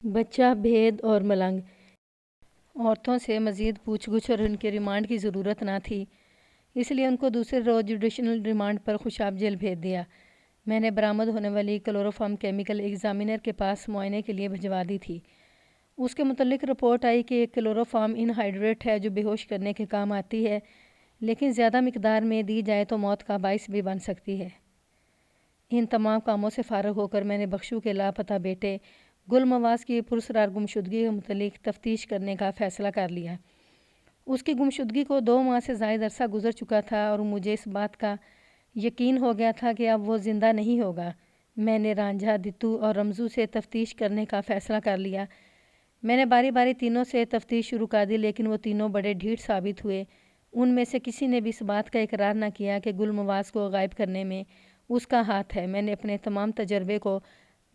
بچہ بھید اور ملنگ۔ عورتوں سے مزید پوچھ گچھ اور ان کے ریمانڈ کی ضرورت نہ تھی، اس لیے ان کو دوسرے روز جوڈیشل ریمانڈ پر خوشاب جیل بھیج دیا۔ میں نے برآمد ہونے والی کلوروفارم کیمیکل ایگزامینر کے پاس معائنے کے لیے بھجوا دی تھی۔ اس کے متعلق رپورٹ آئی کہ ایک کلوروفارم انہائیڈریٹ ہے جو بے ہوش کرنے کے کام آتی ہے، لیکن زیادہ مقدار میں دی جائے تو موت کا باعث بھی بن سکتی ہے۔ ان تمام کاموں سے فارغ ہو کر میں نے بخشو کے لاپتہ بیٹے گل مواز کی پرسرار گمشدگی کے متعلق تفتیش کرنے کا فیصلہ کر لیا۔ اس کی گمشدگی کو 2 ماہ سے زائد عرصہ گزر چکا تھا اور مجھے اس بات کا یقین ہو گیا تھا کہ اب وہ زندہ نہیں ہوگا۔ میں نے رانجھا، دتو اور رمزو سے تفتیش کرنے کا فیصلہ کر لیا۔ میں نے باری باری تینوں سے تفتیش شروع کر دی، لیکن وہ تینوں بڑے ڈھیٹ ثابت ہوئے۔ ان میں سے کسی نے بھی اس بات کا اقرار نہ کیا کہ گل مواز کو غائب کرنے میں اس کا ہاتھ ہے۔ میں نے اپنے تمام تجربے کو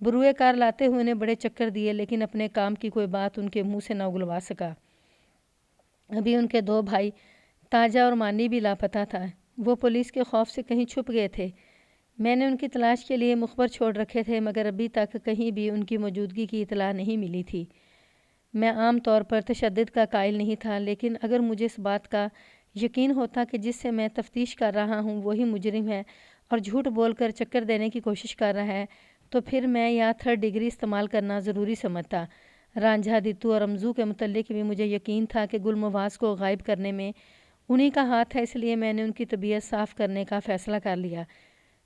بروئے کار لاتے ہوئے انہیں بڑے چکر دیے، لیکن اپنے کام کی کوئی بات ان کے منہ سے نہ اگلوا سکا۔ ابھی ان کے 2 بھائی تاجہ اور مانی بھی لاپتہ تھا۔ وہ پولیس کے خوف سے کہیں چھپ گئے تھے۔ میں نے ان کی تلاش کے لیے مخبر چھوڑ رکھے تھے، مگر ابھی تک کہیں بھی ان کی موجودگی کی اطلاع نہیں ملی تھی۔ میں عام طور پر تشدد کا قائل نہیں تھا، لیکن اگر مجھے اس بات کا یقین ہوتا کہ جس سے میں تفتیش کر رہا ہوں وہی مجرم ہے اور جھوٹ بول کر چکر دینے کی کوشش کر رہا ہے، تو پھر میں یا 3rd ڈگری استعمال کرنا ضروری سمجھتا۔ رانجھا، دتو اور رمزو کے متعلق بھی مجھے یقین تھا کہ گل مواز کو غائب کرنے میں انہی کا ہاتھ ہے، اس لیے میں نے ان کی طبیعت صاف کرنے کا فیصلہ کر لیا۔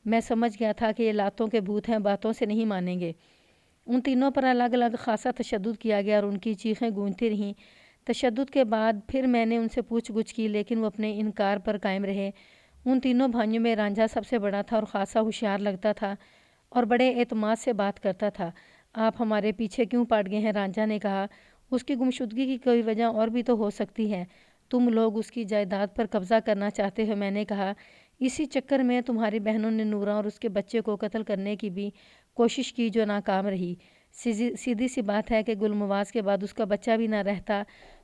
میں سمجھ گیا تھا کہ یہ لاتوں کے بھوت ہیں، باتوں سے نہیں مانیں گے۔ ان تینوں پر الگ الگ خاصا تشدد کیا گیا اور ان کی چیخیں گونجتی رہیں۔ تشدد کے بعد پھر میں نے ان سے پوچھ گچھ کی، لیکن وہ اپنے انکار پر قائم رہے۔ ان تینوں بھائیوں میں رانجھا سب سے بڑا تھا اور خاصا ہوشیار لگتا تھا اور بڑے اعتماد سے بات کرتا تھا۔ آپ ہمارے پیچھے کیوں پڑ گئے ہیں؟ رانجھا نے کہا۔ اس کی گمشدگی کی کوئی وجہ اور بھی تو ہو سکتی ہے۔ تم لوگ اس کی جائیداد پر قبضہ کرنا چاہتے ہو، میں نے کہا۔ اسی چکر میں تمہاری بہنوں نے نورہ اور اس کے بچے کو قتل کرنے کی بھی کوشش کی جو ناکام رہی۔ سیدھی سی بات ہے کہ گل مواز کے بعد اس کا بچہ بھی نہ رہتا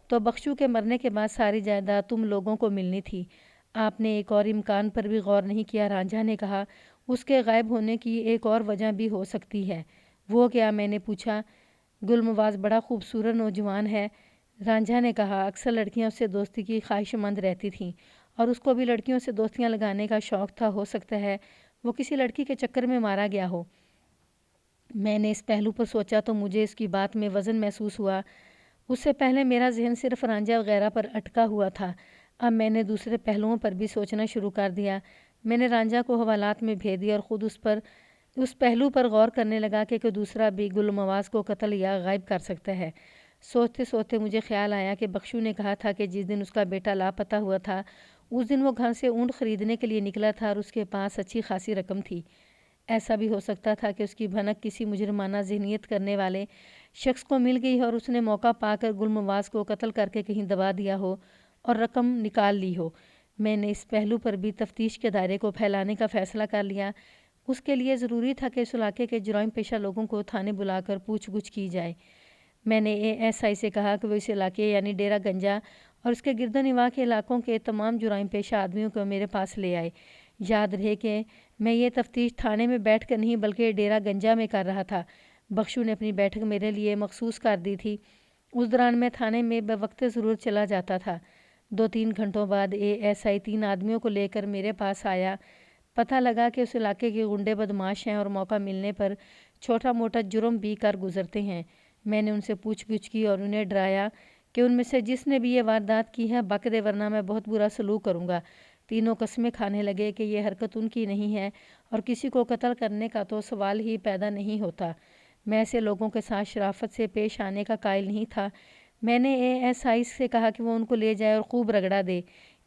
تو بخشو کے مرنے کے بعد ساری جائیداد تم لوگوں کو ملنی تھی۔ آپ نے ایک اور امکان پر بھی غور نہیں کیا، رانجھا نے کہا۔ اس کے غائب ہونے کی ایک اور وجہ بھی ہو سکتی ہے۔ وہ کیا؟ میں نے پوچھا۔ گل مواز بڑا خوبصورت نوجوان ہے، رانجھا نے کہا۔ اکثر لڑکیاں اس سے دوستی کی خواہش مند رہتی تھیں اور اس کو بھی لڑکیوں سے دوستیاں لگانے کا شوق تھا۔ ہو سکتا ہے وہ کسی لڑکی کے چکر میں مارا گیا ہو۔ میں نے اس پہلو پر سوچا تو مجھے اس کی بات میں وزن محسوس ہوا۔ اس سے پہلے میرا ذہن صرف رانجھا وغیرہ پر اٹکا ہوا تھا، اب میں نے دوسرے پہلوؤں پر بھی سوچنا شروع کر دیا۔ میں نے رانجھا کو حوالات میں بھیج دیا اور خود اس پہلو پر غور کرنے لگا کہ کوئی دوسرا بھی گل مواز کو قتل یا غائب کر سکتا ہے۔ سوچتے سوچتے مجھے خیال آیا کہ بخشو نے کہا تھا کہ جس دن اس کا بیٹا لاپتہ ہوا تھا اس دن وہ گھر سے اونٹ خریدنے کے لیے نکلا تھا اور اس کے پاس اچھی خاصی رقم تھی۔ ایسا بھی ہو سکتا تھا کہ اس کی بھنک کسی مجرمانہ ذہنیت کرنے والے شخص کو مل گئی اور اس نے موقع پا کر گل مواز کو قتل کر کے کہیں دبا دیا ہو اور رقم نکال لی ہو۔ میں نے اس پہلو پر بھی تفتیش کے دائرے کو پھیلانے کا فیصلہ کر لیا۔ اس کے لیے ضروری تھا کہ اس علاقے کے جرائم پیشہ لوگوں کو تھانے بلا کر پوچھ گچھ کی جائے۔ میں نے ASI سے کہا کہ وہ اس علاقے یعنی ڈیرہ گنجا اور اس کے گرد و نواح کے علاقوں کے تمام جرائم پیشہ آدمیوں کو میرے پاس لے آئے۔ یاد رہے کہ میں یہ تفتیش تھانے میں بیٹھ کر نہیں بلکہ ڈیرہ گنجا میں کر رہا تھا۔ بخشو نے اپنی بیٹھک میرے لیے مخصوص کر دی تھی۔ اس دوران میں تھانے میں بوقت ضرورت چلا جاتا تھا۔ 2-3 گھنٹوں بعد ASI 3 آدمیوں کو لے کر میرے پاس آیا۔ پتہ لگا کہ اس علاقے کے غنڈے بدماش ہیں اور موقع ملنے پر چھوٹا موٹا جرم بھی کر گزرتے ہیں۔ میں نے ان سے پوچھ گچھ کی اور انہیں ڈرایا کہ ان میں سے جس نے بھی یہ واردات کی ہے بک دے ورنہ میں بہت برا سلوک کروں گا۔ تینوں قسمیں کھانے لگے کہ یہ حرکت ان کی نہیں ہے اور کسی کو قتل کرنے کا تو سوال ہی پیدا نہیں ہوتا۔ میں ایسے لوگوں کے ساتھ شرافت سے پیش آنے کا قائل نہیں تھا۔ میں نے ASI سے کہا کہ وہ ان کو لے جائے اور خوب رگڑا دے۔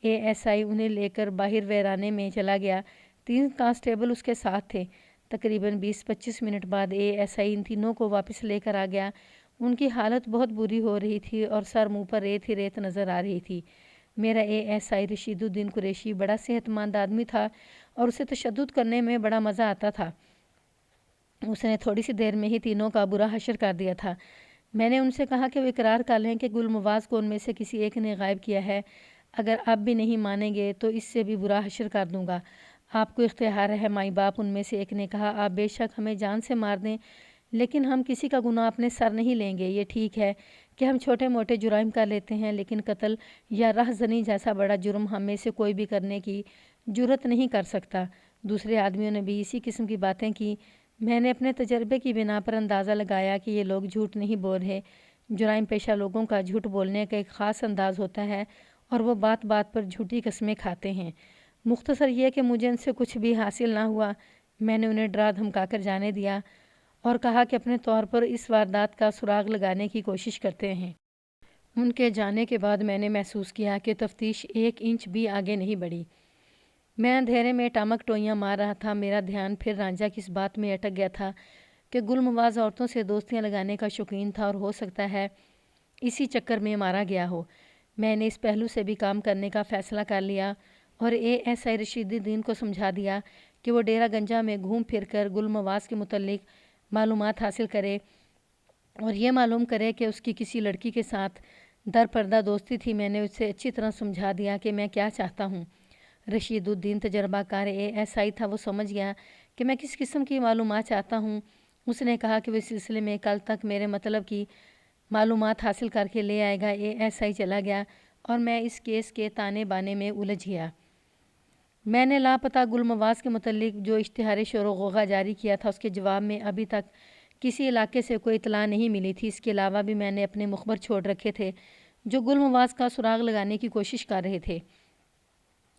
ASI انہیں لے کر باہر ویرانے میں چلا گیا۔ 3 کانسٹیبل اس کے ساتھ تھے۔ تقریباً 20-25 منٹ بعد ASI ان تینوں کو واپس لے کر آ گیا۔ ان کی حالت بہت بری ہو رہی تھی اور سر منہ پر ریت ہی ریت نظر آ رہی تھی۔ میرا ASI رشید الدین قریشی بڑا صحت مند آدمی تھا اور اسے تشدد کرنے میں بڑا مزہ آتا تھا۔ اس نے تھوڑی سی دیر میں ہی تینوں کا برا حشر کر دیا تھا۔ میں نے ان سے کہا کہ وہ اقرار کر لیں کہ گل مواز کو ان میں سے کسی ایک نے غائب کیا ہے۔ اگر آپ بھی نہیں مانیں گے تو اس سے بھی برا حشر کر دوں گا۔ آپ کو اختیار ہے مائی باپ، ان میں سے ایک نے کہا۔ آپ بے شک ہمیں جان سے مار دیں لیکن ہم کسی کا گناہ اپنے سر نہیں لیں گے۔ یہ ٹھیک ہے کہ ہم چھوٹے موٹے جرائم کر لیتے ہیں، لیکن قتل یا رہزنی جیسا بڑا جرم ہم میں سے کوئی بھی کرنے کی جرات نہیں کر سکتا۔ دوسرے آدمیوں نے بھی اسی قسم کی باتیں کی۔ میں نے اپنے تجربے کی بنا پر اندازہ لگایا کہ یہ لوگ جھوٹ نہیں بول رہے۔ جرائم پیشہ لوگوں کا جھوٹ بولنے کا ایک خاص انداز ہوتا ہے اور وہ بات بات پر جھوٹی قسمیں کھاتے ہیں۔ مختصر یہ کہ مجھے ان سے کچھ بھی حاصل نہ ہوا۔ میں نے انہیں ڈرا دھمکا کر جانے دیا اور کہا کہ اپنے طور پر اس واردات کا سراغ لگانے کی کوشش کرتے ہیں۔ ان کے جانے کے بعد میں نے محسوس کیا کہ تفتیش 1 انچ بھی آگے نہیں بڑھی۔ میں اندھیرے میں ٹامک ٹوئیاں مار رہا تھا۔ میرا دھیان پھر رانجھا کی اس بات میں اٹک گیا تھا کہ گل مواز عورتوں سے دوستیاں لگانے کا شوقین تھا اور ہو سکتا ہے اسی چکر میں مارا گیا ہو۔ میں نے اس پہلو سے بھی کام کرنے کا فیصلہ کر لیا اور ASI رشید الدین کو سمجھا دیا کہ وہ ڈیرہ گنجا میں گھوم پھر کر گل مواز کے متعلق معلومات حاصل کرے اور یہ معلوم کرے کہ اس کی کسی لڑکی کے ساتھ در پردہ دوستی تھی۔ میں نے اسے اچھی طرح سمجھا دیا کہ میں کیا چاہتا ہوں۔ رشید الدین تجربہ کار ASI تھا، وہ سمجھ گیا کہ میں کس قسم کی معلومات چاہتا ہوں۔ اس نے کہا کہ وہ اس سلسلے میں کل تک میرے مطلب کی معلومات حاصل کر کے لے آئے گا۔ ASI چلا گیا اور میں اس کیس کے تانے بانے میں الجھ گیا۔ میں نے لاپتہ گل مواز کے متعلق جو اشتہار شور و غوغا جاری کیا تھا اس کے جواب میں ابھی تک کسی علاقے سے کوئی اطلاع نہیں ملی تھی۔ اس کے علاوہ بھی میں نے اپنے مخبر چھوڑ رکھے تھے جو گل مواز کا سراغ لگانے کی کوشش کر رہے تھے،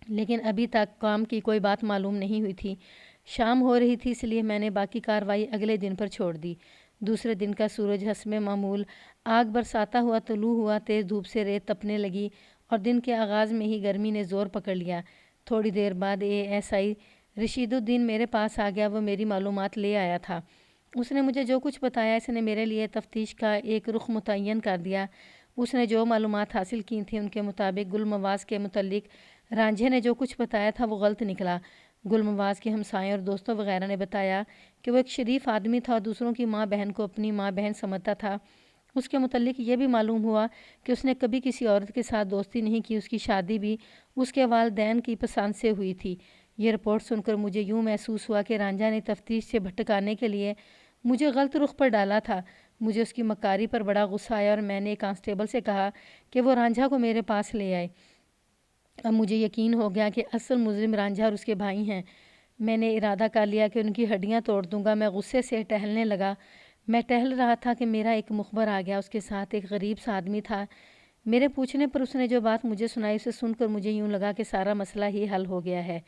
لیکن ابھی تک کام کی کوئی بات معلوم نہیں ہوئی تھی۔ شام ہو رہی تھی، اس لیے میں نے باقی کارروائی اگلے دن پر چھوڑ دی۔ دوسرے دن کا سورج حسب معمول آگ برساتا ہوا طلوع ہوا۔ تیز دھوپ سے ریت تپنے لگی اور دن کے آغاز میں ہی گرمی نے زور پکڑ لیا۔ تھوڑی دیر بعد ASI رشید الدین میرے پاس آ گیا۔ وہ میری معلومات لے آیا تھا۔ اس نے مجھے جو کچھ بتایا اس نے میرے لیے تفتیش کا ایک رخ متعین کر دیا۔ اس نے جو معلومات حاصل کی تھیں ان کے مطابق گل مواز کے متعلق رانجھے نے جو کچھ بتایا تھا وہ غلط نکلا۔ گل مواز کے ہمسایوں اور دوستوں وغیرہ نے بتایا کہ وہ ایک شریف آدمی تھا اور دوسروں کی ماں بہن کو اپنی ماں بہن سمجھتا تھا۔ اس کے متعلق یہ بھی معلوم ہوا کہ اس نے کبھی کسی عورت کے ساتھ دوستی نہیں کی۔ اس کی شادی بھی اس کے والدین کی پسند سے ہوئی تھی۔ یہ رپورٹ سن کر مجھے یوں محسوس ہوا کہ رانجھا نے تفتیش سے بھٹکانے کے لیے مجھے غلط رخ پر ڈالا تھا۔ مجھے اس کی مکاری پر بڑا غصہ آیا اور میں نے ایک کانسٹیبل سے کہا کہ وہ رانجھا کو میرے پاس لے آئے۔ اب مجھے یقین ہو گیا کہ اصل مجرم رانجھا اور اس کے بھائی ہیں۔ میں نے ارادہ کر لیا کہ ان کی ہڈیاں توڑ دوں گا۔ میں غصے سے ٹہلنے لگا۔ میں ٹہل رہا تھا کہ میرا ایک مخبر آ گیا۔ اس کے ساتھ ایک غریب سا آدمی تھا۔ میرے پوچھنے پر اس نے جو بات مجھے سنائی اسے سن کر مجھے یوں لگا کہ سارا مسئلہ ہی حل ہو گیا ہے۔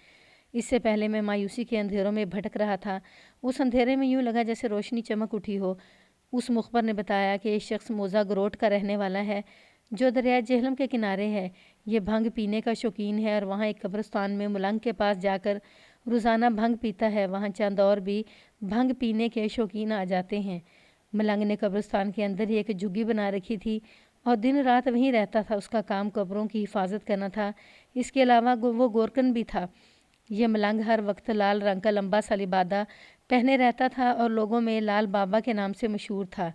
اس سے پہلے میں مایوسی کے اندھیروں میں بھٹک رہا تھا۔ اس اندھیرے میں یوں لگا جیسے روشنی چمک اٹھی ہو۔ اس مخبر نے بتایا کہ یہ شخص موزہ گروٹ کا رہنے والا ہے جو دریائے جہلم کے کنارے ہے۔ یہ بھنگ پینے کا شوقین ہے اور وہاں ایک قبرستان میں ملنگ کے پاس جا کر روزانہ بھنگ پیتا ہے۔ وہاں چند اور بھی بھنگ پینے کے شوقین آ جاتے ہیں۔ ملنگ نے قبرستان کے اندر ہی ایک جھگی بنا رکھی تھی اور دن رات وہیں رہتا تھا۔ اس کا کام قبروں کی حفاظت کرنا تھا۔ اس کے علاوہ وہ گورکن بھی تھا۔ یہ ملنگ ہر وقت لال رنگ کا لمبا سا لبادہ پہنے رہتا تھا اور لوگوں میں لال بابا کے نام سے مشہور تھا۔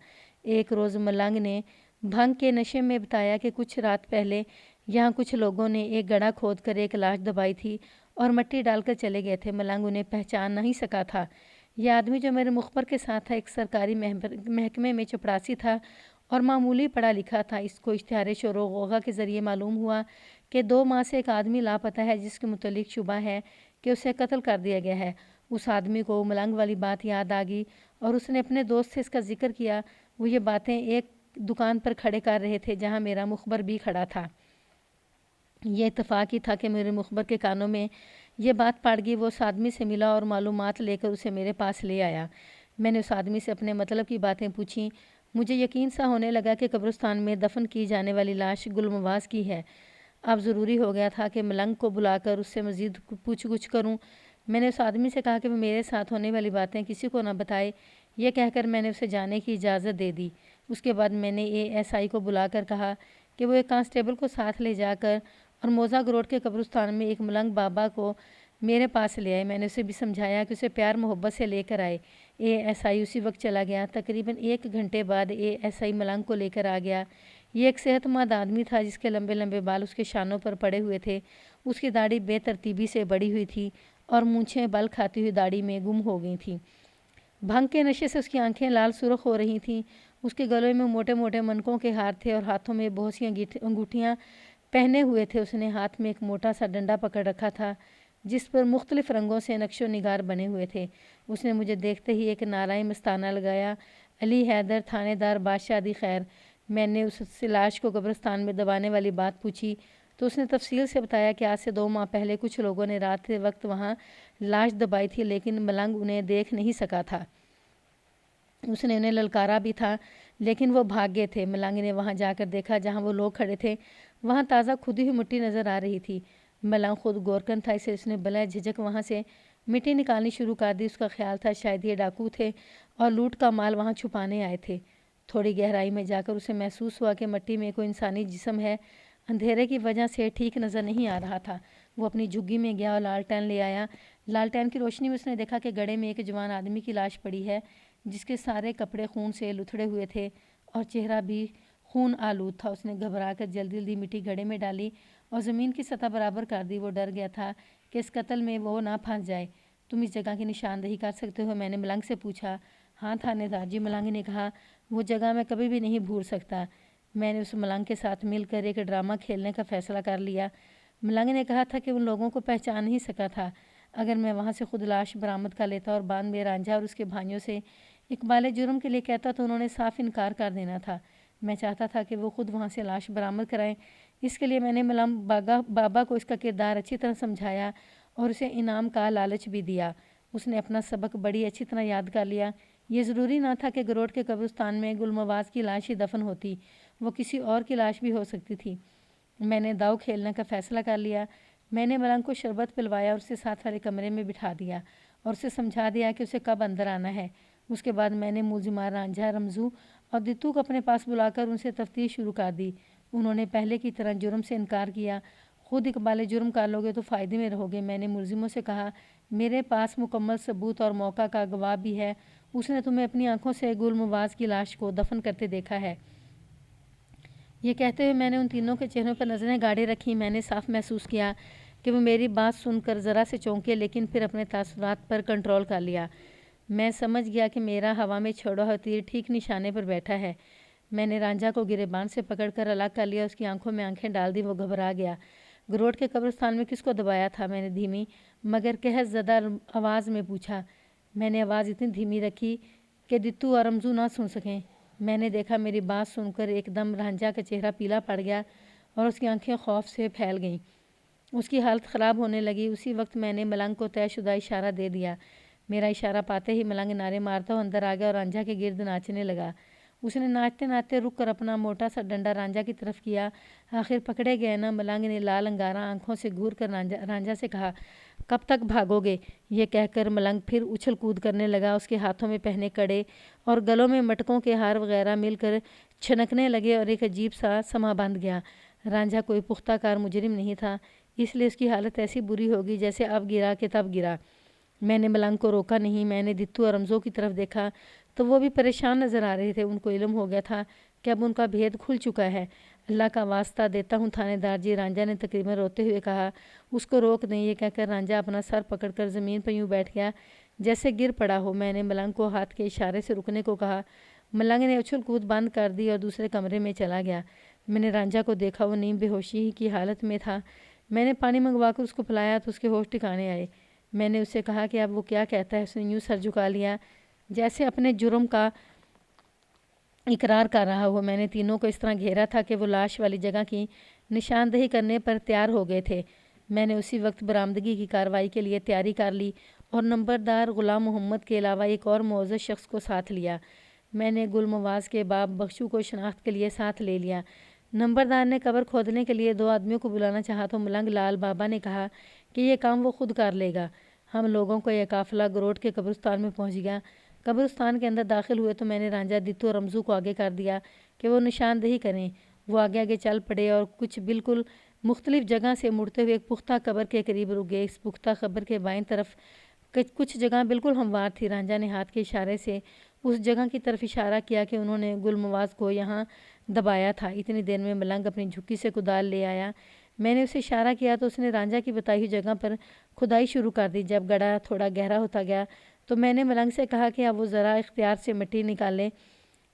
ایک روز ملنگ نے بھنگ کے نشے میں بتایا کہ کچھ رات پہلے یہاں کچھ لوگوں نے ایک گڑھا کھود کر ایک لاش دبائی تھی اور مٹی ڈال کر چلے گئے تھے۔ ملنگ انہیں پہچان نہیں سکا تھا۔ یہ آدمی جو میرے مخبر کے ساتھ تھا ایک سرکاری محکمے میں چپڑاسی تھا اور معمولی پڑھا لکھا تھا۔ اس کو اشتہار شور و غوغا کے ذریعے معلوم ہوا کہ 2 ماہ سے ایک آدمی لاپتہ ہے جس کے متعلق شبہ ہے کہ اسے قتل کر دیا گیا ہے۔ اس آدمی کو ملنگ والی بات یاد آ گئی اور اس نے اپنے دوست سے اس کا ذکر کیا۔ وہ یہ باتیں ایک دکان پر کھڑے کر رہے تھے جہاں میرا مخبر بھی کھڑا تھا۔ یہ اتفاق ہی تھا کہ میرے مخبر کے کانوں میں یہ بات پڑ گئی۔ وہ اس آدمی سے ملا اور معلومات لے کر اسے میرے پاس لے آیا۔ میں نے اس آدمی سے اپنے مطلب کی باتیں پوچھیں۔ مجھے یقین سا ہونے لگا کہ قبرستان میں دفن کی جانے والی لاش گل مواز کی ہے۔ اب ضروری ہو گیا تھا کہ ملنگ کو بلا کر اس سے مزید پوچھ گچھ کروں۔ میں نے اس آدمی سے کہا کہ وہ میرے ساتھ ہونے والی باتیں کسی کو نہ بتائے۔ یہ کہہ کر میں نے اسے جانے کی اجازت دے دی۔ اس کے بعد میں نے ASI کو بلا کر کہا کہ وہ ایک کانسٹیبل کو ساتھ لے جا کر اور موزہ گروٹ کے قبرستان میں ایک ملنگ بابا کو میرے پاس لے آئے۔ میں نے اسے بھی سمجھایا کہ اسے پیار محبت سے لے کر آئے۔ ASI اسی وقت چلا گیا۔ تقریباً 1 گھنٹے بعد ASI ملنگ کو لے کر آ گیا۔ یہ ایک صحت مند آدمی تھا جس کے لمبے لمبے بال اس کے شانوں پر پڑے ہوئے تھے۔ اس کی داڑھی بے ترتیبی سے بڑھی ہوئی تھی اور مونچھیں بل کھاتی ہوئی داڑھی میں گم ہو گئی تھیں۔ بھنگ کے نشے سے اس کی آنکھیں لال سرخ ہو رہی تھیں۔ اس کے گلے میں موٹے موٹے منقوں کے ہار تھے اور ہاتھوں میں بہت سی انگوٹھیاں پہنے ہوئے تھے۔ اس نے ہاتھ میں ایک موٹا سا ڈنڈا پکڑ رکھا تھا جس پر مختلف رنگوں سے نقش و نگار بنے ہوئے تھے۔ اس نے مجھے دیکھتے ہی ایک نعرہ مستانہ لگایا، علی حیدر، تھانے دار بادشاہ دی خیر۔ میں نے اس سے لاش کو قبرستان میں دبانے والی بات پوچھی تو اس نے تفصیل سے بتایا کہ آج سے 2 ماہ پہلے کچھ لوگوں نے رات کے وقت وہاں لاش دبائی تھی، لیکن ملنگ انہیں دیکھ نہیں سکا تھا۔ اس نے انہیں للکارا بھی تھا لیکن وہ بھاگ گئے تھے۔ ملنگ نے وہاں جا کر دیکھا جہاں وہ لوگ کھڑے تھے، وہاں تازہ کھودی ہوئی مٹی نظر آ رہی تھی۔ ملنگ خود گورکن تھا، اسے اس نے بلا جھجک وہاں سے مٹی نکالنی شروع کر دی۔ اس کا خیال تھا شاید یہ ڈاکو تھے اور لوٹ کا مال وہاں چھپانے آئے تھے۔ تھوڑی گہرائی میں جا کر اسے محسوس ہوا کہ مٹی میں کوئی انسانی جسم ہے۔ اندھیرے کی وجہ سے ٹھیک نظر نہیں آ رہا تھا۔ وہ اپنی جھگی میں گیا اور لالٹین لے آیا۔ لالٹین کی روشنی میں اس نے دیکھا کہ گڑھے میں ایک جوان آدمی کی لاش پڑی ہے جس کے سارے کپڑے خون سے لتھڑے ہوئے تھے اور چہرہ بھی خون آلود تھا۔ اس نے گھبرا کر جلدی جلدی مٹی گڑھے میں ڈالی اور زمین کی سطح برابر کر دی۔ وہ ڈر گیا تھا کہ اس قتل میں وہ نہ پھنس جائے۔ تم اس جگہ کی نشاندہی کر سکتے ہو؟ میں نے ملنگ سے پوچھا۔ ہاں تھانے دار جی، ملنگ نے کہا، وہ جگہ میں کبھی بھی نہیں بھول سکتا۔ میں نے اس ملنگ کے ساتھ مل کر ایک ڈرامہ کھیلنے کا فیصلہ کر لیا۔ ملنگ نے کہا تھا کہ ان لوگوں کو پہچان نہیں سکا تھا۔ اگر میں وہاں سے خود لاش برآمد کر لیتا اور بعد میں رانجھا اور اس کے بھائیوں سے اقبال جرم کے لیے کہتا تو انہوں نے صاف انکار کر دینا تھا۔ میں چاہتا تھا کہ وہ خود وہاں سے لاش برآمد کرائیں۔ اس کے لیے میں نے ملنگ بابا کو اس کا کردار اچھی طرح سمجھایا اور اسے انعام کا لالچ بھی دیا۔ اس نے اپنا سبق بڑی اچھی طرح یاد کر لیا۔ یہ ضروری نہ تھا کہ گروڈ کے قبرستان میں گل مواز کی لاش ہی دفن ہوتی، وہ کسی اور کی لاش بھی ہو سکتی تھی۔ میں نے داؤ کھیلنے کا فیصلہ کر لیا۔ میں نے ملنگ کو شربت پلوایا اور اسے ساتھ والے کمرے میں بٹھا دیا اور اسے سمجھا دیا کہ اسے کب اندر آنا ہے۔ اس کے بعد میں نے ملزمان رانجھا، رمزو اور دتو کو اپنے پاس بلا کر ان سے تفتیش شروع کر دی۔ انہوں نے پہلے کی طرح جرم سے انکار کیا۔ خود اقبال جرم کر لو گے تو فائدے میں رہو گے۔ میں نے ملزموں سے کہا، میرے پاس مکمل ثبوت اور موقع کا گواہ بھی ہے۔ اس نے تمہیں اپنی آنکھوں سے گل مواز کی لاش کو دفن کرتے دیکھا ہے۔ یہ کہتے ہوئے میں نے ان تینوں کے چہروں پر نظریں گاڑے رکھیں۔ میں نے صاف محسوس کیا کہ وہ میری بات سن کر ذرا سے چونکے، لیکن پھر اپنے تاثرات پر کنٹرول کر لیا۔ میں سمجھ گیا کہ میرا ہوا میں چھوڑا ہوا تیر ٹھیک نشانے پر بیٹھا ہے۔ میں نے رانجھا کو گریبان سے پکڑ کر الگ کر لیا، اس کی آنکھوں میں آنکھیں ڈال دی۔ وہ گھبرا گیا۔ گروڈ کے قبرستان میں کس کو دبایا تھا؟ میں نے دھیمی مگر قہر زدہ آواز میں پوچھا۔ میں نے آواز اتنی دھیمی رکھی کہ دتو اور رمزو نہ سن سکیں۔ میں نے دیکھا میری بات سن کر ایک دم رانجھا کا چہرہ پیلا پڑ گیا اور اس کی آنکھیں خوف سے پھیل گئیں۔ اس کی حالت خراب ہونے لگی۔ اسی وقت میں نے ملنگ کو طے شدہ اشارہ دے دیا۔ میرا اشارہ پاتے ہی ملنگ نعرے مارتا ہوا اندر آ گیا اور رانجھا کے گرد ناچنے لگا۔ اس نے ناچتے ناچتے رک کر اپنا موٹا سا ڈنڈا رانجھا کی طرف کیا۔ آخر پکڑے گئے نا؟ ملنگ نے لال انگارہ آنکھوں سے گھور کر رانجھا سے کہا۔ کب تک بھاگو گے؟ یہ کہہ کر ملنگ پھر اچھل کود کرنے لگا۔ اس کے ہاتھوں میں پہنے کڑے اور گلوں میں مٹکوں کے ہار وغیرہ مل کر چھنکنے لگے اور ایک عجیب سا سما بندھ گیا۔ رانجھا کوئی پختہ کار مجرم نہیں تھا، اس لیے اس کی حالت ایسی بری ہوگی جیسے اب گرا کہ تب گرا۔ میں نے ملنگ کو روکا نہیں۔ میں نے دتو اور رمزو کی طرف دیکھا تو وہ بھی پریشان نظر آ رہے تھے۔ ان کو علم ہو گیا تھا کہ اب ان کا بھید کھل چکا ہے۔ اللہ کا واسطہ دیتا ہوں تھانے دار جی، رانجھا نے تقریباً روتے ہوئے کہا۔ اس کو روک دیں۔ یہ کہہ کر رانجھا اپنا سر پکڑ کر زمین پر یوں بیٹھ گیا جیسے گر پڑا ہو۔ میں نے ملنگ کو ہاتھ کے اشارے سے رکنے کو کہا۔ ملنگ نے اچھل کود بند کر دی اور دوسرے کمرے میں چلا گیا۔ میں نے رانجھا کو دیکھا، وہ نیم بے ہوشی کی حالت میں تھا۔ میں نے پانی منگوا کر اس کو پلایا تو اس کے ہوش ٹھکانے آئے۔ میں نے اس سے کہا کہ اب وہ کیا کہتا ہے؟ اس نے یوں سر جھکا لیا جیسے اپنے جرم کا اقرار کر رہا ہو۔ میں نے تینوں کو اس طرح گھیرا تھا کہ وہ لاش والی جگہ کی نشاندہی کرنے پر تیار ہو گئے تھے۔ میں نے اسی وقت برآمدگی کی کارروائی کے لیے تیاری کر لی اور نمبردار غلام محمد کے علاوہ ایک اور معزز شخص کو ساتھ لیا۔ میں نے گل مواز کے باپ بخشو کو شناخت کے لیے ساتھ لے لیا۔ نمبردار نے قبر کھودنے کے لیے 2 آدمیوں کو بلانا چاہا تو ملنگ لال بابا نے کہا کہ یہ کام وہ خود کر لے گا۔ ہم لوگوں کا یہ قافلہ گروڈ کے قبرستان میں پہنچ گیا۔ قبرستان کے اندر داخل ہوئے تو میں نے رانجھا، دتو اور رمزو کو آگے کر دیا کہ وہ نشاندہی کریں۔ وہ آگے آگے چل پڑے اور کچھ بالکل مختلف جگہ سے مڑتے ہوئے ایک پختہ قبر کے قریب رک گئے۔ اس پختہ قبر کے بائیں طرف کچھ جگہ بالکل ہموار تھی۔ رانجھا نے ہاتھ کے اشارے سے اس جگہ کی طرف اشارہ کیا کہ انہوں نے گل مواز کو یہاں دبایا تھا۔ اتنی دیر میں ملنگ اپنی جھکی سے کدال لے آیا۔ میں نے اسے اشارہ کیا تو اس نے رانجھا کی بتائی ہوئی جگہ پر کھدائی شروع کر دی۔ جب گڑھا تھوڑا گہرا ہوتا گیا، تو میں نے ملنگ سے کہا کہ اب وہ ذرا اختیار سے مٹی نکالے۔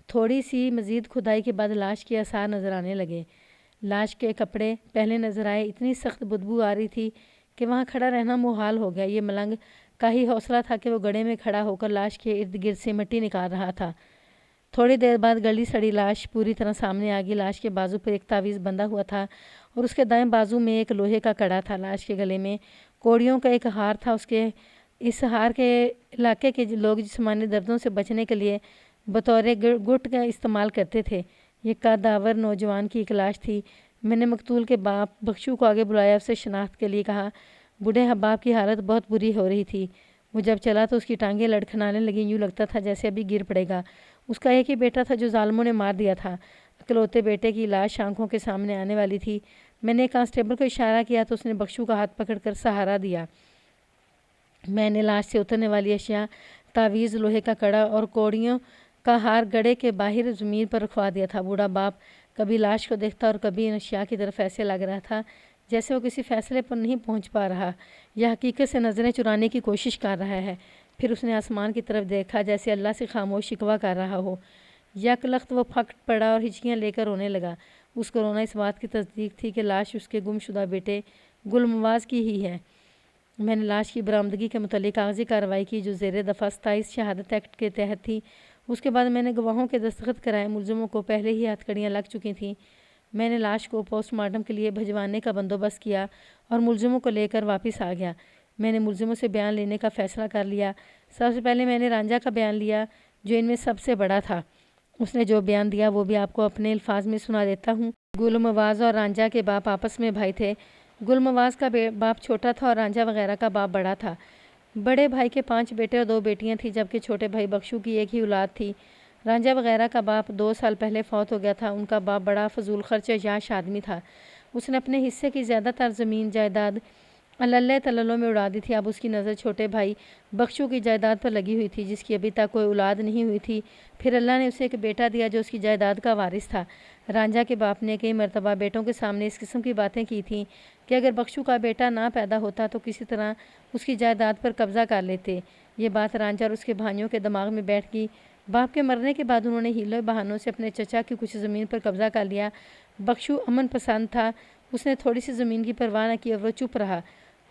تھوڑی سی مزید کھدائی کے بعد لاش کے آثار نظر آنے لگے۔ لاش کے کپڑے پہلے نظر آئے، اتنی سخت بدبو آ رہی تھی کہ وہاں کھڑا رہنا محال ہو گیا۔ یہ ملنگ کا ہی حوصلہ تھا کہ وہ گڑھے میں کھڑا ہو کر لاش کے ارد گرد سے مٹی نکال رہا تھا۔ تھوڑی دیر بعد گلی سڑی لاش پوری طرح سامنے آ گئی۔ لاش کے بازو پر ایک تعویذ بندھا ہوا تھا اور اس کے دائیں بازو میں ایک لوہے کا کڑا تھا۔ لاش کے گلے میں کوڑیوں کا ایک ہار تھا۔ اس ہار کے علاقے کے لوگ جسمانی دردوں سے بچنے کے لیے بطور گٹ کا استعمال کرتے تھے۔ یہ قدآور نوجوان کی ایک لاش تھی۔ میں نے مقتول کے باپ بخشو کو آگے بلایا، اسے شناخت کے لیے کہا۔ بوڑھے باپ کی حالت بہت بری ہو رہی تھی۔ وہ جب چلا تو اس کی ٹانگیں لڑکھنانے لگیں، یوں لگتا تھا جیسے ابھی گر پڑے گا۔ اس کا ایک ہی بیٹا تھا جو ظالموں نے مار دیا تھا۔ اکلوتے بیٹے کی لاش آنکھوں کے سامنے آنے والی تھی۔ میں نے کانسٹیبل کو اشارہ کیا تو اس نے بخشو کا ہاتھ پکڑ کر سہارا دیا۔ میں نے لاش سے اترنے والی اشیاء، تعویذ، لوہے کا کڑا اور کوڑیوں کا ہار گڑھے کے باہر زمین پر رکھوا دیا تھا۔ بوڑھا باپ کبھی لاش کو دیکھتا اور کبھی ان اشیاء کی طرف ایسے لگ رہا تھا جیسے وہ کسی فیصلے پر نہیں پہنچ پا رہا یا حقیقت سے نظریں چرانے کی کوشش کر رہا ہے۔ پھر اس نے آسمان کی طرف دیکھا جیسے اللہ سے خاموش شکوہ کر رہا ہو۔ یک لخت وہ پھٹ پڑا اور ہچکیاں لے کر رونے لگا۔ اس کو رونا اس بات کی تصدیق تھی کہ لاش اس کے گم شدہ بیٹے گل مواز کی ہی ہے۔ میں نے لاش کی برآمدگی کے متعلق کاغذی کارروائی کی جو زیر دفعہ 27 شہادت ایکٹ کے تحت تھی۔ اس کے بعد میں نے گواہوں کے دستخط کرائے۔ ملزموں کو پہلے ہی ہتھکڑیاں لگ چکی تھیں۔ میں نے لاش کو پوسٹ مارٹم کے لیے بھجوانے کا بندوبست کیا اور ملزموں کو لے کر واپس آ گیا۔ میں نے ملزموں سے بیان لینے کا فیصلہ کر لیا۔ سب سے پہلے میں نے رانجھا کا بیان لیا جو ان میں سب سے بڑا تھا۔ اس نے جو بیان دیا وہ بھی آپ کو اپنے الفاظ میں سنا دیتا ہوں۔ گل مواز اور رانجھا کے باپ آپس میں بھائی تھے۔ گل مواز کا باپ چھوٹا تھا اور رانجھا وغیرہ کا باپ بڑا تھا۔ بڑے بھائی کے 5 بیٹے اور 2 بیٹیاں تھیں جبکہ چھوٹے بھائی بخشو کی ایک ہی اولاد تھی۔ رانجھا وغیرہ کا باپ 2 سال پہلے فوت ہو گیا تھا۔ ان کا باپ بڑا فضول خرچ عیاش آدمی تھا۔ اس نے اپنے حصے کی زیادہ تر زمین جائیداد اللہ تللوں میں اڑا دی تھی۔ اب اس کی نظر چھوٹے بھائی بخشو کی جائیداد پر لگی ہوئی تھی جس کی ابھی تک کوئی اولاد نہیں ہوئی تھی۔ پھر اللہ نے اسے ایک بیٹا دیا جو اس کی جائیداد کا وارث تھا۔ رانجھا کے باپ نے کئی مرتبہ بیٹوں کے سامنے اس قسم کی باتیں کی تھیں کہ اگر بخشو کا بیٹا نہ پیدا ہوتا تو کسی طرح اس کی جائیداد پر قبضہ کر لیتے۔ یہ بات رانجھا اور اس کے بھائیوں کے دماغ میں بیٹھ گئی۔ باپ کے مرنے کے بعد انہوں نے ہیلے بہانوں سے اپنے چچا کی کچھ زمین پر قبضہ کر لیا۔ بخشو امن پسند تھا۔ اس نے تھوڑی سی زمین کی پرواہ نہ کی اور وہ چپ رہا۔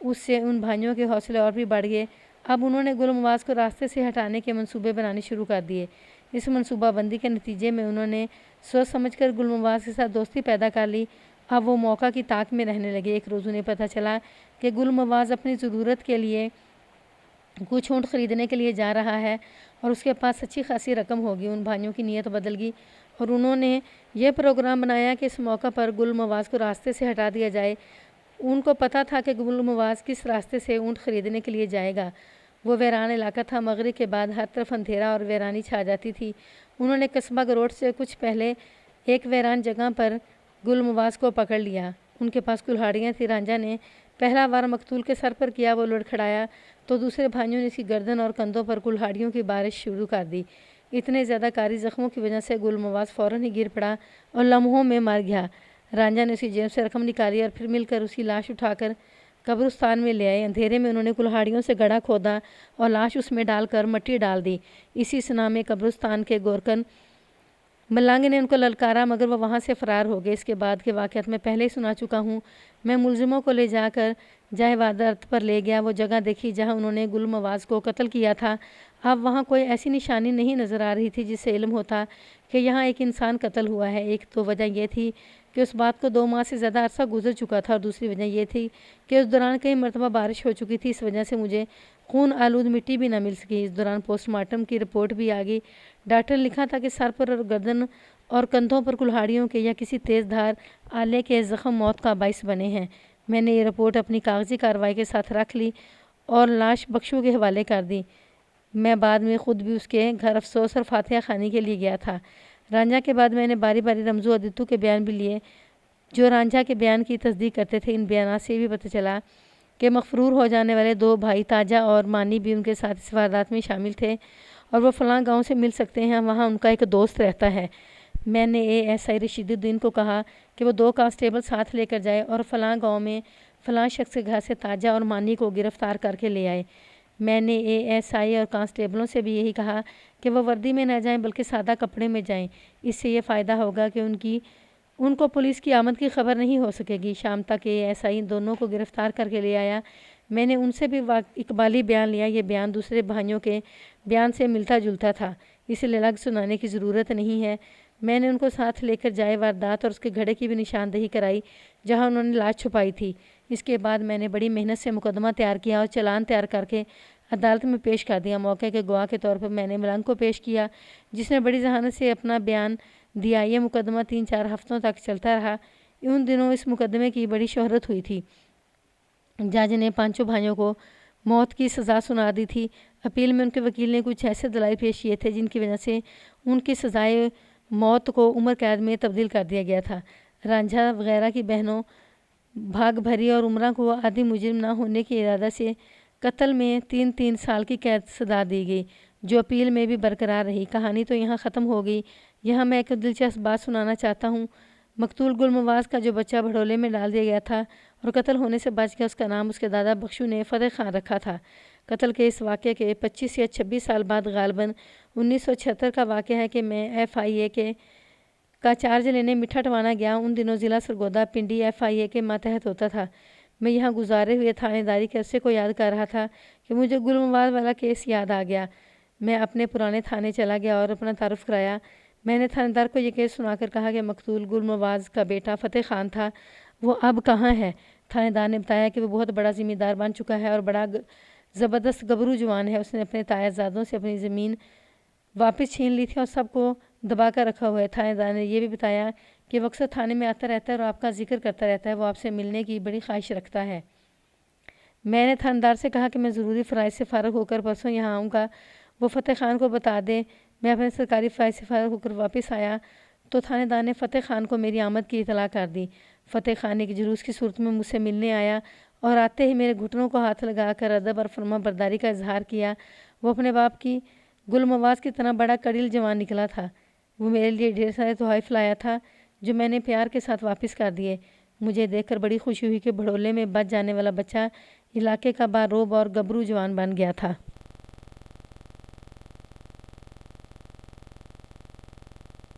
اس سے ان بھائیوں کے حوصلے اور بھی بڑھ گئے۔ اب انہوں نے گل مواز کو راستے سے ہٹانے کے منصوبے بنانے شروع کر دیے۔ اس منصوبہ بندی کے نتیجے میں انہوں نے سوچ سمجھ کر گل مواز کے ساتھ دوستی پیدا کر لی۔ اب وہ موقع کی طاق میں رہنے لگے۔ ایک روز انہیں پتہ چلا کہ گل مواز اپنی ضرورت کے لیے کچھ اونٹ خریدنے کے لیے جا رہا ہے اور اس کے پاس اچھی خاصی رقم ہوگی۔ ان بھائیوں کی نیت بدل گئی اور انہوں نے یہ پروگرام بنایا کہ اس موقع پر گل مواز کو راستے سے ہٹا دیا جائے۔ ان کو پتہ تھا کہ گل مواز کس راستے سے اونٹ خریدنے کے لیے جائے گا۔ وہ ویران علاقہ تھا۔ مغرب کے بعد ہر طرف اندھیرا اور ویرانی چھا جاتی تھی۔ انہوں نے قصبہ گروڈ سے کچھ پہلے ایک ویران جگہ پر گل مواز کو پکڑ لیا۔ ان کے پاس کلہاڑیاں تھیں۔ رانجھا نے پہلا وار مقتول کے سر پر کیا، وہ لڑکھڑایا تو دوسرے بھائیوں نے اس کی گردن اور کندھوں پر کلہاڑیوں کی بارش شروع کر دی۔ اتنے زیادہ کاری زخموں کی وجہ سے گل مواز فوراً ہی گر پڑا اور لمحوں میں مر گیا۔ رانجھا نے اس کی جیب سے رقم نکالی اور پھر مل کر اس کی لاش اٹھا کر قبرستان میں لے آئے۔ اندھیرے میں انہوں نے کلہاڑیوں سے گڑھا کھودا اور لاش اس میں ڈال کر مٹی ڈال دی۔ اسی سنا میں قبرستان کے گورکن ملنگ نے ان کو للکارا مگر وہ وہاں سے فرار ہو گئے۔ اس کے بعد کے واقعات میں پہلے ہی سنا چکا ہوں۔ میں ملزموں کو لے جا کر جائے وادت پر لے گیا۔ وہ جگہ دیکھی جہاں انہوں نے گل مواز کو قتل کیا تھا۔ اب وہاں کوئی ایسی نشانی نہیں نظر آ رہی تھی جس سے علم ہوتا کہ یہاں ایک انسان قتل ہوا ہے۔ ایک تو وجہ یہ تھی کہ اس بات کو 2 ماہ سے زیادہ عرصہ گزر چکا تھا اور دوسری وجہ یہ تھی کہ اس دوران کئی مرتبہ بارش ہو چکی تھی۔ اس وجہ سے مجھے خون آلود مٹی بھی نہ مل سکی۔ اس دوران پوسٹ مارٹم کی رپورٹ بھی آ گئی۔ ڈاکٹر نے لکھا تھا کہ سر پر اور گردن اور کندھوں پر کلہاڑیوں کے یا کسی تیز دھار آلے کے زخم موت کا باعث بنے ہیں۔ میں نے یہ رپورٹ اپنی کاغذی کارروائی کے ساتھ رکھ لی اور لاش بخشو کے حوالے کر دی۔ میں بعد میں خود بھی اس کے گھر افسوس اور فاتحہ خوانی کے لیے گیا تھا۔ رانجھا کے بعد میں نے باری باری رمزو ادتو کے بیان بھی لیے جو رانجھا کے بیان کی تصدیق کرتے تھے۔ ان بیانات سے بھی پتہ چلا کہ مفرور ہو جانے والے 2 بھائی تاجہ اور مانی بھی ان کے ساتھ اس واردات میں شامل تھے اور وہ فلاں گاؤں سے مل سکتے ہیں، وہاں ان کا ایک دوست رہتا ہے۔ میں نے ASI رشید الدین کو کہا کہ وہ 2 کانسٹیبل ساتھ لے کر جائے اور فلاں گاؤں میں فلاں شخص کے گھر سے تاجہ اور مانی کو گرفتار کر کے لے آئے۔ میں نے ASI اور کانسٹیبلوں سے بھی یہی کہا کہ وہ وردی میں نہ جائیں بلکہ سادہ کپڑے میں جائیں، اس سے یہ فائدہ ہوگا کہ ان کو پولیس کی آمد کی خبر نہیں ہو سکے گی۔ شام تک ASI ان دونوں کو گرفتار کر کے لے آیا۔ میں نے ان سے بھی اقبالی بیان لیا۔ یہ بیان دوسرے بھائیوں کے بیان سے ملتا جلتا تھا، اس لیے الگ سنانے کی ضرورت نہیں ہے۔ میں نے ان کو ساتھ لے کر جائے واردات اور اس کے گھڑے کی بھی نشاندہی کرائی جہاں انہوں نے لاش چھپائی تھی۔ اس کے بعد میں نے بڑی محنت سے مقدمہ تیار کیا اور چلان تیار کر کے عدالت میں پیش کر دیا۔ موقع کے گواہ کے طور پر میں نے ملنگ کو پیش کیا جس نے بڑی ذہانت سے اپنا بیان دیا۔ یہ مقدمہ 3-4 ہفتوں تک چلتا رہا۔ ان دنوں اس مقدمے کی بڑی شہرت ہوئی تھی۔ جج نے 5 بھائیوں کو موت کی سزا سنا دی تھی۔ اپیل میں ان کے وکیل نے کچھ ایسے دلائل پیش کیے تھے جن کی وجہ سے ان کی سزائے موت کو عمر قید میں تبدیل کر دیا گیا تھا۔ رانجھا وغیرہ کی بہنوں بھاگ بھری اور عمرہ کو عادی مجرم نہ ہونے کے ارادہ سے قتل میں 3 سال کی قید سزا دی گئی، جو اپیل میں بھی برقرار رہی۔ کہانی تو یہاں ختم ہو گئی۔ یہاں میں ایک دلچسپ بات سنانا چاہتا ہوں۔ مقتول گل مواز کا جو بچہ بھڑولے میں ڈال دیا گیا تھا اور قتل ہونے سے بچ گیا، اس کا نام اس کے دادا بخشو نے فتح خان رکھا تھا۔ قتل کے اس واقعے کے 25 یا 26 سال بعد غالباً 1976 کا واقعہ ہے کہ میں FIA کا چارج لینے مٹھا ٹوانا گیا۔ ان دنوں ضلع سرگودا پنڈی FIA کے ماتحت ہوتا تھا۔ میں یہاں گزارے ہوئے تھانے داری کے عرصے کو یاد کر رہا تھا کہ مجھے گل مواز والا کیس یاد آ گیا۔ میں اپنے پرانے تھانے چلا گیا اور اپنا تعارف کرایا۔ میں نے تھانے دار کو یہ کیس سنا کر کہا کہ مقتول گل مواز کا بیٹا فتح خان تھا، وہ اب کہاں ہے؟ تھانے دار نے بتایا کہ وہ بہت بڑا ذمہ دار بن چکا ہے اور بڑا زبردست گبرو جوان ہے۔ اس نے اپنے تائزادوں سے اپنی زمین واپس چھین لی تھی اور سب کو دبا کر رکھا ہوا ہے۔ تھانے دار نے یہ بھی بتایا کہ وہ اکثر تھانے میں آتا رہتا ہے اور آپ کا ذکر کرتا رہتا ہے، وہ آپ سے ملنے کی بڑی خواہش رکھتا ہے۔ میں نے تھانے دار سے کہا کہ میں ضروری فرائض سے فارغ ہو کر پرسوں یہاں آؤں گا، وہ فتح خان کو بتا دے۔ میں اپنے سرکاری فرائض سے فارغ ہو کر واپس آیا تو تھانے دار نے فتح خان کو میری آمد کی اطلاع کر دی۔ فتح خان ایک جلوس کی صورت میں مجھ سے ملنے آیا اور آتے ہی میرے گھٹنوں کو ہاتھ لگا کر ادب اور فرما برداری کا اظہار کیا۔ وہ اپنے باپ کی گل مواز کی طرح بڑا کڑیل جوان نکلا تھا۔ وہ میرے لیے ڈھیر سارے تحائف لایا تھا جو میں نے پیار کے ساتھ واپس کر دیے۔ مجھے دیکھ کر بڑی خوشی ہوئی کہ بھڑولے میں بچ جانے والا بچہ علاقے کا بارعب اور گبرو جوان بن گیا تھا۔